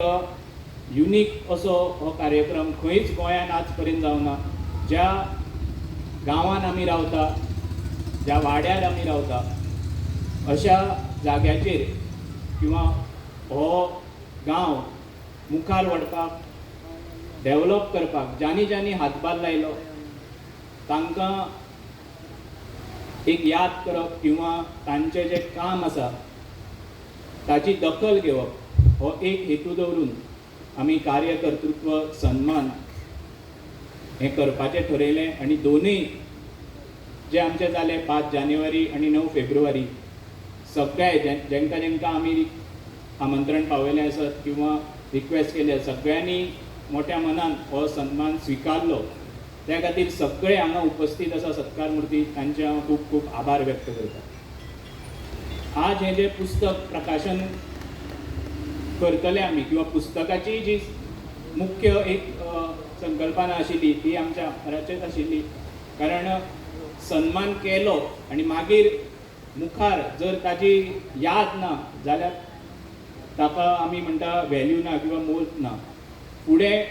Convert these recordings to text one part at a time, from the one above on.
Unique असो हो कार्यक्रम खंयच गोंयान आज पर्यंत जावना. ज्या गांवांत आमी रावता, ज्या वाड्यार आमी रावता, अशा जाग्याचेर किंवा हो गांव मुखार व्हरपाक, डेव्हलप करपाक ज्यांनी ज्यांनी हातभार लायलो तांकां एक याद करप किंवा तांचें जें काम आसा ताची दखल घेवप हो एक हेतू दवरून आमी कार्यकर्तृत्व सन्मान हें करपाचें ठरयलें. आनी दोनूय जे आमचे जाले 5 जानेवारी आनी 9 फेब्रुवारी सगळे जेंकां जेंकां आमी आमंत्रण पावयलें आसत किंवा रिक्वेस्ट केले सगळ्यांनी मोठ्या मनान हो सन्मान स्विकारलो. त्या खातीर सगळे हांगा उपस्थित आसा सत्कार मुर्ती तांचे हांव खूब खूब आभार व्यक्त करता. आज हें जें पुस्तक प्रकाशन करतले आमी किंवा पुस्तकाची जी मुख्य एक संकल्पना आशिल्ली ती आमच्या घराचेच आशिल्ली. कारण सन्मान केलो आनी मागीर मुखार जर ताची याद ना जाल्यार ताका आमी म्हणटा व्हॅल्यू ना किंवा मोल ना. फुडें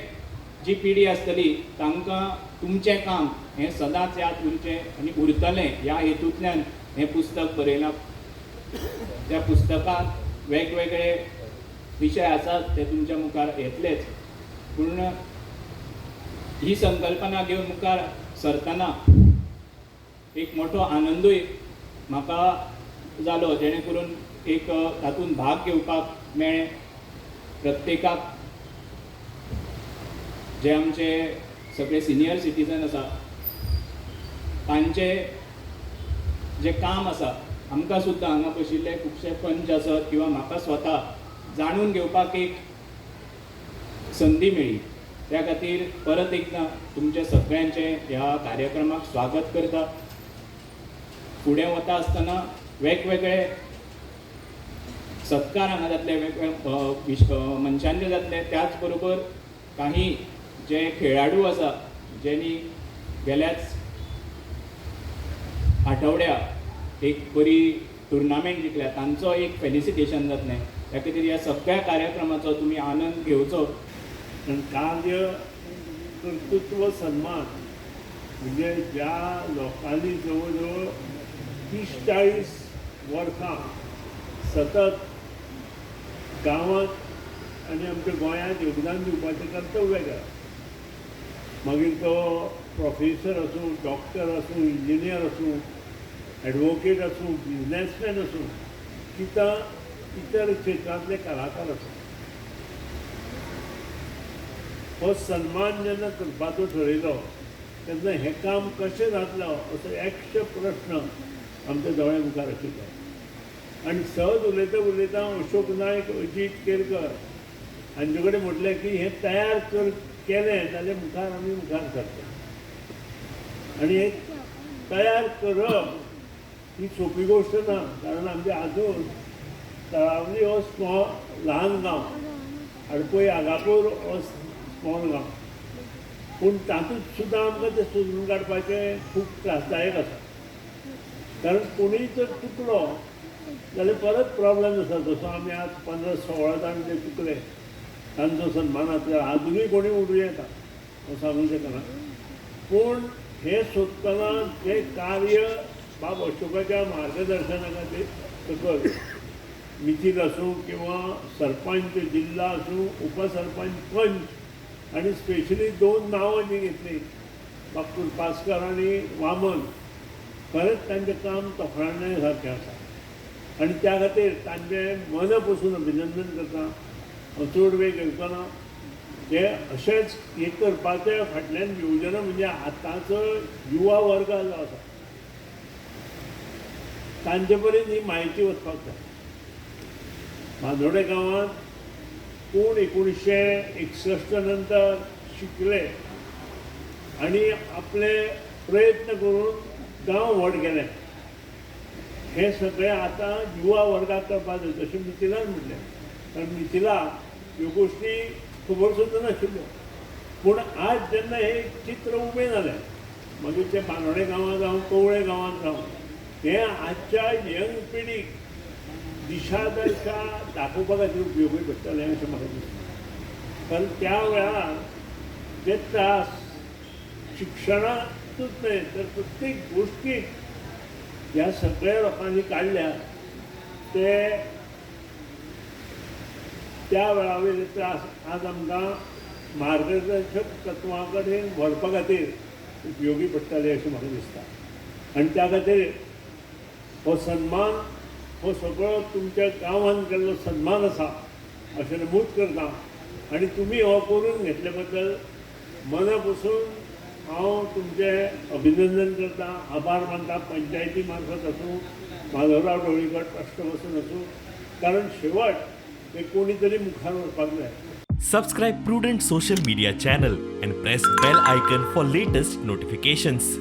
जी पिढी आसतली तांकां तुमचें काम हें सदांच याद उरचें आनी उरतलें ह्या हेतूंतल्यान हें पुस्तक बरयलां. त्या पुस्तकांत वेगवेगळे विषय आसात ते तुमच्या मुखार येतलेच, पूण ही संकल्पना घेवन मुखार सरतना एक मोठो आनंदूय म्हाका जालो, जेणे करून एक तातूंत भाग घेवपाक मेळ्ळें. प्रत्येकाक जे आमचे सगळे सिनियर सिटीजन आसा तांचे जे काम आसा आमकां सुद्दां हांगा बशिल्ले खुबशे पंच आसत किंवा म्हाका स्वता जाणून घेवपाक एक संदी मेळ्ळी. त्या खातीर परत एकदां तुमचे सगळ्यांचें ह्या कार्यक्रमाक स्वागत करता. फुडें वता आसतना वेगवेगळे सत्कार हांगा जातले, वेगवेगळे मनशांचे जातले. त्याच बरोबर काही जे खेळाडू आसा जेणी गेल्याच आठवड्याक एक बरी टुर्नामेंट जिखल्या तांचो एक फेलिसिटेशन जातलें. त्या खातीर ह्या सगळ्या कार्यक्रमाचो तुमी आनंद घेवचो. कार्य कर्तृत्व सन्मान म्हणजे ज्या लोकांनी जवळ जवळ 30-40 वर्सां सतत गांवांत आनी आमच्या गोंयांत योगदान दिवपाचें कर्तव्य केलां. मागीर तो प्रोफेसर आसूं, डॉक्टर आसूं, इंजिनियर आसूं, एडवोकेट आसूं, बिजनेसमॅन आसूं, किंवा इतर क्षेत्रांतले कलाकार आसूं, हो सन्मान जेन्ना करपाचो ठरयलो तेन्ना हें काम कशें जातलो असो 100 प्रश्न आमच्या दोळ्या मुखार आशिल्लो. आनी सहज उलयता उलयता अशोक नायक, अजीत केरकर हांचे कडेन म्हटलें की हें तयार केलें जाल्यार मुखार आमी मुखार सरता. आनी हें तयार करप ही सोपी गोश्ट ना, कारण आमचे आजून तळावली हो ल्हान गांव, आडपय आगापूर हो स्मॉल गांव, पूण तातूंत सुद्दां आमकां तें सोदून काडपाचें खूब त्रासदायक आसा. कारण कोणूय जर चुकलो जाल्यार परत प्रॉब्लेम आसा. जसो आमी आज 15-16 जाण जे चुकले तांचो सन्मानांतलो आजुनूय कोणी उडूं येता हांव सांगूंक शकना. पूण हें सोदतना जें कार्य बाब अशोकाच्या मार्गदर्शना खातीर सकयल मिटींग आसूं किंवा सरपंच जिल्ला आसूं, उपसरपंच, पंच आनी स्पेशली 2 नांवां जीं घेतलीं डॉक्टर पास्कर आनी वामन, खरेंच तांचें काम तोखणावण्या सारकें आसा. आनी त्या खातीर तांचें मन पसून अभिनंदन करता. चड वेळ घेवचो जे अशेंच हें करपाचें फाटल्यान येवजना म्हणजे आतांचो युवा वर्ग जो आसा तांचे पर्यंत ही म्हायती वचपाक जाय. बांदोडे गांवांत कोण 1961 नंतर शिकले आनी आपले प्रयत्न करून गांव व्हड केले, हे सगळें आतां युवा वर्गाक करपाक जाय. जशें मिथिलान म्हटलें, कारण मिथिला ह्यो गोश्टी खबर सुद्दां नाशिल्ल्यो. पूण आज जेन्ना हें चित्र उबें जालें, मागीर तें बांदोडे गांवांत जावं कवळे गांवांत जावं, हें आजच्या यंग पिडीक दिशा दशा दाखोवपा खातीर उपयोगी पडटलें अशें म्हाका दिसता. कारण त्या वेळार जे त्रास शिक्षणातूच नाही तर प्रत्येक गोष्टीत ह्या सगळ्या लोकांनी काढल्या ते त्या वेळावयले त्रास आज आमकां मार्गदर्शक तत्वां कडेन व्हरपा खातीर उपयोगी पडटले अशें म्हाका दिसता. आनी त्या खातीर हो सन्मान हो सगळो तुमच्या गांवांत केल्लो सन्मान आसा अशें नमूद करता. आनी तुमी हो करून घेतले बद्दल मना पसून हांव तुमचें अभिनंदन करता, आभार मानता. पंचायती मार्फत आसूं, माधवराव ढवळीकर ट्रस्ट पासून आसूं, कारण शेवट ते कोणी तरी मुखार व्हरपाक जाय. Subscribe Prudent social media channel and press bell icon for latest notifications.